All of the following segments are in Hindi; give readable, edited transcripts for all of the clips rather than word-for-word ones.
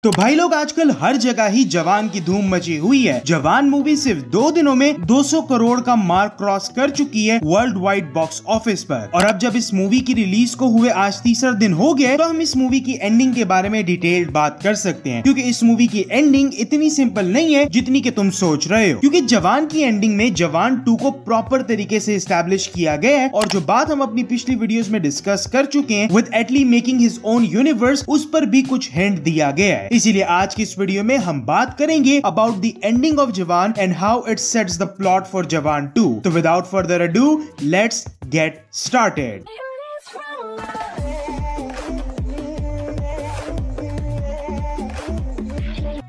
तो भाई लोग आजकल हर जगह ही जवान की धूम मची हुई है। जवान मूवी सिर्फ 2 दिनों में 200 करोड़ का मार्क क्रॉस कर चुकी है वर्ल्ड वाइड बॉक्स ऑफिस पर। और अब जब इस मूवी की रिलीज को हुए आज तीसरा दिन हो गया, तो हम इस मूवी की एंडिंग के बारे में डिटेल्ड बात कर सकते हैं, क्योंकि इस मूवी की एंडिंग इतनी सिंपल नहीं है जितनी कि तुम सोच रहे हो। क्योंकि जवान की एंडिंग में जवान 2 को प्रॉपर तरीके से एस्टैब्लिश किया गया है, और जो बात हम अपनी पिछली वीडियोस में डिस्कस कर चुके हैं with Atlee making his own universe, उस पर भी कुछ हिंट दिया गया है। इसीलिए आज की इस वीडियो में हम बात करेंगे अबाउट द एंडिंग ऑफ जवान and how it sets the plot for जवान 2। तो without further ado, let's get started.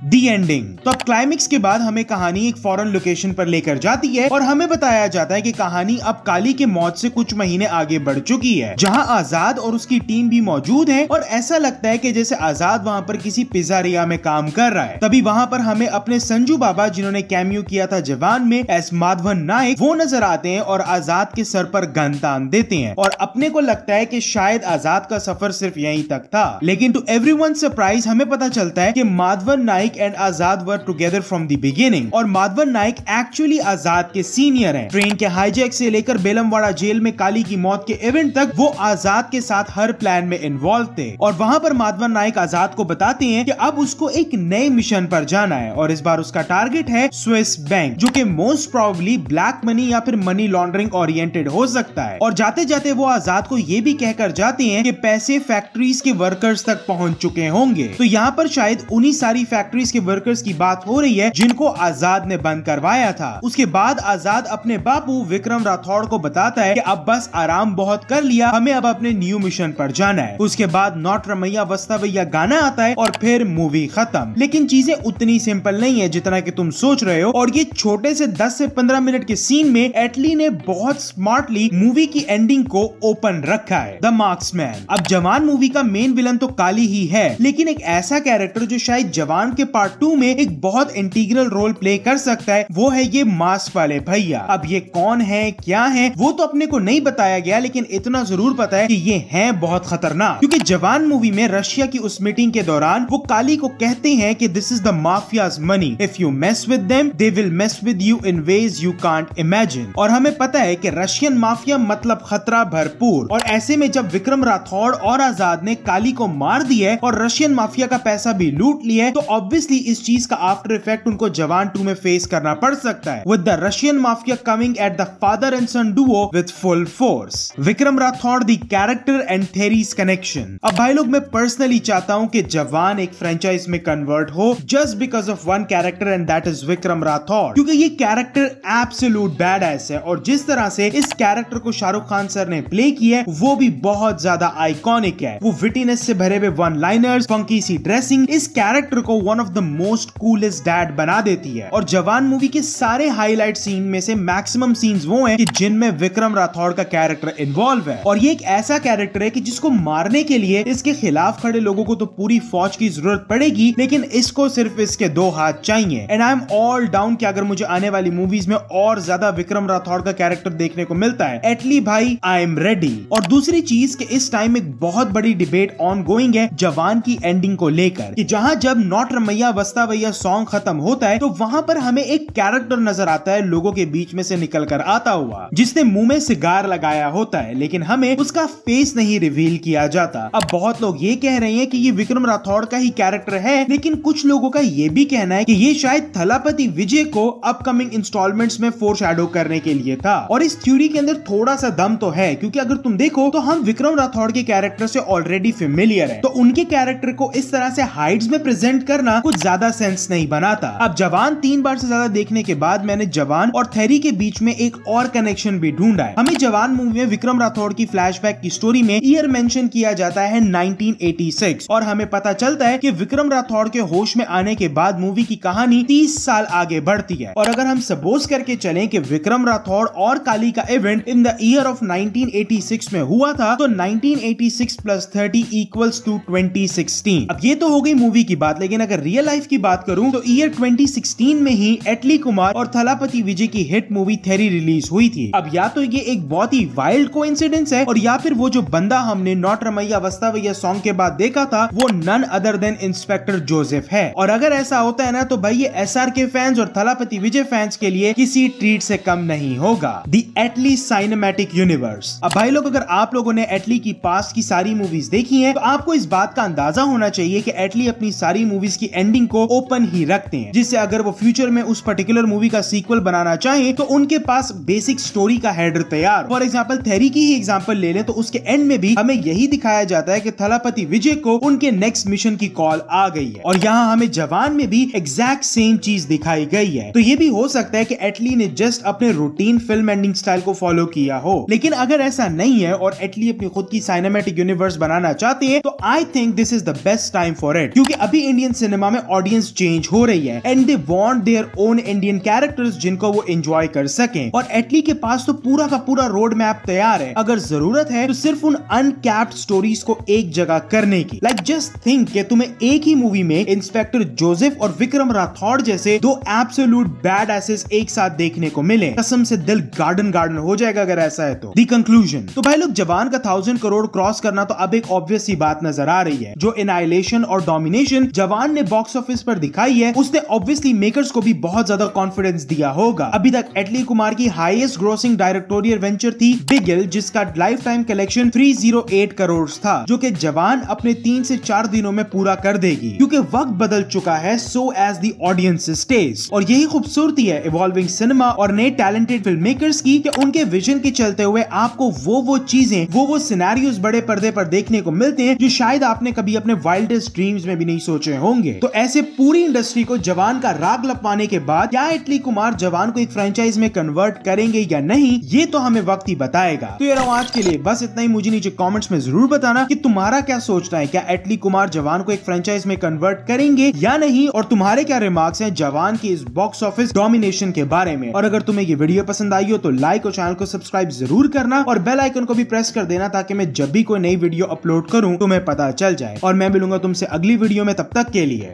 The ending. तो अब क्लाइमेक्स के बाद हमें कहानी एक फॉरेन लोकेशन पर लेकर जाती है और हमें बताया जाता है कि कहानी अब काली के मौत से कुछ महीने आगे बढ़ चुकी है, जहां आजाद और उसकी टीम भी मौजूद है। और ऐसा लगता है कि जैसे आजाद वहां पर किसी पिज्जारिया में काम कर रहा है। तभी वहां पर हमें अपने संजू बाबा, जिन्होंने कैमियो किया था जवान में एस माधवन नायक, वो नजर आते हैं और आजाद के सर पर गन तान देते हैं। और अपने को लगता है कि शायद आजाद का सफर सिर्फ यहीं तक था, लेकिन टू एवरीवन सरप्राइज हमें पता चलता है कि Madhavan Nayak and Azad were together from the beginning. और माधवन नायक एक्चुअली आजाद के सीनियर हैं। ट्रेन के हाईजैक से लेकर बेलमवाड़ा जेल में काली की मौत के इवेंट तक वो आजाद के साथ हर प्लान में इन्वॉल्व थे। और वहां पर माधवन नायक आजाद को बताते हैं कि अब उसको एक नए मिशन पर जाना है, और इस बार उसका टारगेट है स्विस बैंक, जो कि मोस्ट प्रोबेबली ब्लैक मनी या फिर मनी लॉन्ड्रिंग ओरिएंटेड हो सकता है। और जाते जाते वो आजाद को ये भी कहकर जाते हैं कि पैसे फैक्ट्रीज के वर्कर्स तक पहुंच चुके होंगे। तो यहाँ पर शायद उन्हीं सारी फैक्ट्रीज के वर्कर्स की बात हो रही है जिनको आजाद ने बंद करवाया था। उसके बाद आजाद अपने बापू विक्रम राठौड़ को बताता है कि अब बस आराम बहुत कर लिया, हमें अब अपने न्यू मिशन पर जाना है। उसके बाद नॉट रमैया वस्तावैया गाना आता है और फिर मूवी खत्म। लेकिन चीजें उतनी सिंपल नहीं है जितना कि तुम सोच रहे हो। और ये छोटे से 10 से 15 मिनट के सीन में एटली ने बहुत स्मार्टली मूवी की एंडिंग को ओपन रखा है। The marksman. अब जवान मूवी का मेन विलन तो काली ही है, लेकिन एक ऐसा कैरेक्टर जो शायद जवान के पार्ट 2 में एक बहुत इंटीग्रल रोल प्ले कर सकता है, वो है ये मास्क वाले भैया। अब ये कौन है, क्या है, वो तो अपने को नहीं बताया गया, लेकिन इतना जरूर पता है कि ये हैं बहुत खतरनाक। क्योंकि जवान मूवी में रशिया की उस मीटिंग के दौरान वो काली को कहते हैं कि this is the mafias money, if you mess with them they will mess with you in ways you can't imagine. और हमें पता है कि रशियन माफिया मतलब खतरा भरपूर। और ऐसे में जब विक्रम राठौड़ और आजाद ने काली को मार दिया है और रशियन माफिया का पैसा भी लूट लिया है, तो ऑब्वियसली इस चीज का आफ्टर इफेक्ट उनको जवान 2 में फेस करना पड़ सकता है, with the Russian mafia coming at the father and son duo with full force. Vikram Rathore the character and theories connection. अब भाई लोग, मैं पर्सनली चाहता हूं कि जवान एक फ्रेंचाइज में कन्वर्ट हो just because of one character and that is Vikram Rathore. क्योंकि ये कैरेक्टर एब्सोल्यूट बैडएस है, और जिस तरह से इस कैरेक्टर को शाहरुख खान सर ने प्ले किया है वो भी बहुत ज्यादा आइकॉनिक है। वो विटीनेस से भरे हुए वन लाइनर्स, फंकी सी ड्रेसिंग इस कैरेक्टर को one of the most coolest dad बना देती है। और जवान मूवी के सारे हाईलाइट सीन में से मैक्सिमम सीन्स वो हैं कि जिनमें विक्रम राठौड़ का कैरेक्टर इन्वॉल्व है। और ये एक ऐसा कैरेक्टर है कि जिसको मारने के लिए इसके खिलाफ खड़े लोगों को तो पूरी फौज की जरूरत पड़ेगी, लेकिन इसको सिर्फ इसके 2 हाथ चाहिए। And I am all down कि अगर मुझे आने वाली मूवीज में और ज्यादा विक्रम राठौड़ का कैरेक्टर देखने को मिलता है, एटली भाई आई एम रेडी। और दूसरी चीज कि इस टाइम एक बहुत बड़ी डिबेट ऑन गोइंग है जवान की एंडिंग को लेकर, कि जहां जब नॉट रमैया वस्तावैया सॉन्ग खत्म होता है तो वहां पर हमें एक कैरेक्टर नजर आता है लोगों के बीच में से निकल कर आता हुआ, जिसने मुंह में सिगार लगाया होता है, लेकिन हमें उसका फेस नहीं रिवील किया जाता। अब बहुत लोग ये कह रहे हैं कि ये विक्रम राठौड़ का ही कैरेक्टर है, लेकिन कुछ लोगों का ये भी कहना है कि ये शायद थलापति विजय को अपकमिंग इंस्टॉलमेंट्स में फोरशैडो करने के लिए था। और इस थ्योरी के अंदर थोड़ा सा दम तो है, क्योंकि अगर तुम देखो तो हम विक्रम राठौड़ के कैरेक्टर से ऑलरेडी फेमिलियर है, तो उनके कैरेक्टर को इस तरह से हाइड्स में प्रेजेंट करना कुछ ज्यादा सेंस नहीं बनाता। अब जवान 3 बार से ज्यादा देखने के बाद मैंने जवान और थेरी के बीच में एक और कनेक्शन भी ढूंढा है। हमें जवान मूवी में विक्रम राठौड़ की फ्लैशबैक की स्टोरी में ईयर मेंशन किया जाता है 1986, और हमें पता चलता है कि विक्रम राठौड़ के होश में आने के बाद मूवी की कहानी 30 साल आगे बढ़ती है। और अगर हम सपोज करके चलें कि विक्रम राठौड़ और काली का event in the year of 1986 में हुआ था, तो 1986 + 30 = 2016। अब ये तो हो गई मूवी की बात, लेकिन अगर रियल लाइफ लाइफ की बात करूं तो ईयर 2016 में ही एटली कुमार और थलापति विजय की हिट मूवी थेरी रिलीज हुई थी। अब या तो ये एक बहुत ही वाइल्ड कोइंसिडेंस है और या फिर वो जो बंदा हमने नॉट रमैया वस्तावैया सॉन्ग के बाद देखा था वो none other than inspector Joseph है। और अगर ऐसा होता है ना तो भाई ये एसआरके फैंस और थलापति विजय फैंस के लिए किसी ट्रीट से कम नहीं होगा। The Atlee cinematic universe. अब भाई लोग अगर आप लोगों ने एटली की पास्ट की सारी मूवीज देखी हैं तो आपको इस बात का अंदाजा होना चाहिए कि एटली अपनी सारी मूवीज की एंडिंग को ओपन ही रखते हैं, जिससे अगर वो फ्यूचर में उस पर्टिकुलर मूवी का सीक्वल बनाना चाहें तो उनके पास बेसिक स्टोरी का हेडर तैयार। फॉर एग्जांपल थेरी की ही एग्जांपल ले लें तो उसके एंड में भी हमें यही दिखाया जाता है कि थलापति विजय को उनके नेक्स्ट मिशन की कॉल आ गई है और यहाँ हमें जवान में भी एग्जैक्ट सेम चीज दिखाई गई है। तो ये भी हो सकता है कि एटली ने जस्ट अपने रूटीन फिल्म एंडिंग स्टाइल को फॉलो किया हो, लेकिन अगर ऐसा नहीं है और एटली अपनी खुद की सिनेमैटिक यूनिवर्स बनाना चाहते हैं तो I think this is the best time for it, क्योंकि अभी इंडियन सिनेमा में ऑडियंस चेंज हो रही है and they want their own Indian characters जिनको वो एंजॉय कर सकें। और एटली के पास तो पूरा का पूरा रोड मैप तैयार है, अगर जरूरत है तो सिर्फ उन अनकैप्ड स्टोरीज को एक जगह करने की। लाइक जस्ट थिंक कि तुम्हें एक ही मूवी में इंस्पेक्टर जोसेफ और विक्रम राठौड़ जैसे दो एब्सोल्यूट बैड एसेस एक साथ देखने को मिले, कसम से दिल गार्डन गार्डन हो जाएगा अगर ऐसा है तो। दी कंक्लूजन। तो भाई लोग जवान का 1000 करोड़ क्रॉस करना तो अब एक ऑब्वियस सी बात नजर आ रही है। जो एनाइलेशन और डोमिनेशन जवान ने बॉक्स ऑफिस पर दिखाई है उसने ऑब्वियसली मेकर्स को भी बहुत ज्यादा कॉन्फिडेंस दिया होगा। अभी तक एटली कुमार की हाईएस्ट ग्रोसिंग डायरेक्टोरियल वेंचर थी बिगिल, जिसका लाइफ टाइम कलेक्शन 308 करोड़ था, जो कि जवान अपने 3 से 4 दिनों में पूरा कर देगी, क्योंकि वक्त बदल चुका है so as the audience taste. और यही खूबसूरती है इवॉल्विंग सिनेमा और नए टैलेंटेड फिल्म मेकर्स की कि उनके विजन के चलते हुए आपको वो चीजें वो सिनेरियोस बड़े पर्दे पर देखने को मिलते हैं जो शायद आपने कभी अपने वाइल्डेस्ट ड्रीम्स में भी नहीं सोचे होंगे। तो ऐसे पूरी इंडस्ट्री को जवान का राग लपवाने के बाद क्या एटली कुमार जवान को एक फ्रेंचाइज में कन्वर्ट करेंगे या नहीं, ये तो हमें वक्त ही बताएगा। तो यार आज के लिए बस इतना ही। मुझे नीचे कमेंट्स में जरूर बताना कि तुम्हारा क्या सोचना है, क्या एटली कुमार जवान को एक फ्रेंचाइज में कन्वर्ट करेंगे या नहीं, और तुम्हारे क्या रिमार्क्स हैं जवान की इस बॉक्स ऑफिस डोमिनेशन के बारे में। और अगर तुम्हें ये वीडियो पसंद आई हो तो लाइक और चैनल को सब्सक्राइब जरूर करना और बेल आइकन को भी प्रेस कर देना ताकि मैं जब भी कोई नई वीडियो अपलोड करूं तुम्हें पता चल जाए। और मैं मिलूंगा तुमसे अगली वीडियो में, तब तक के लिए।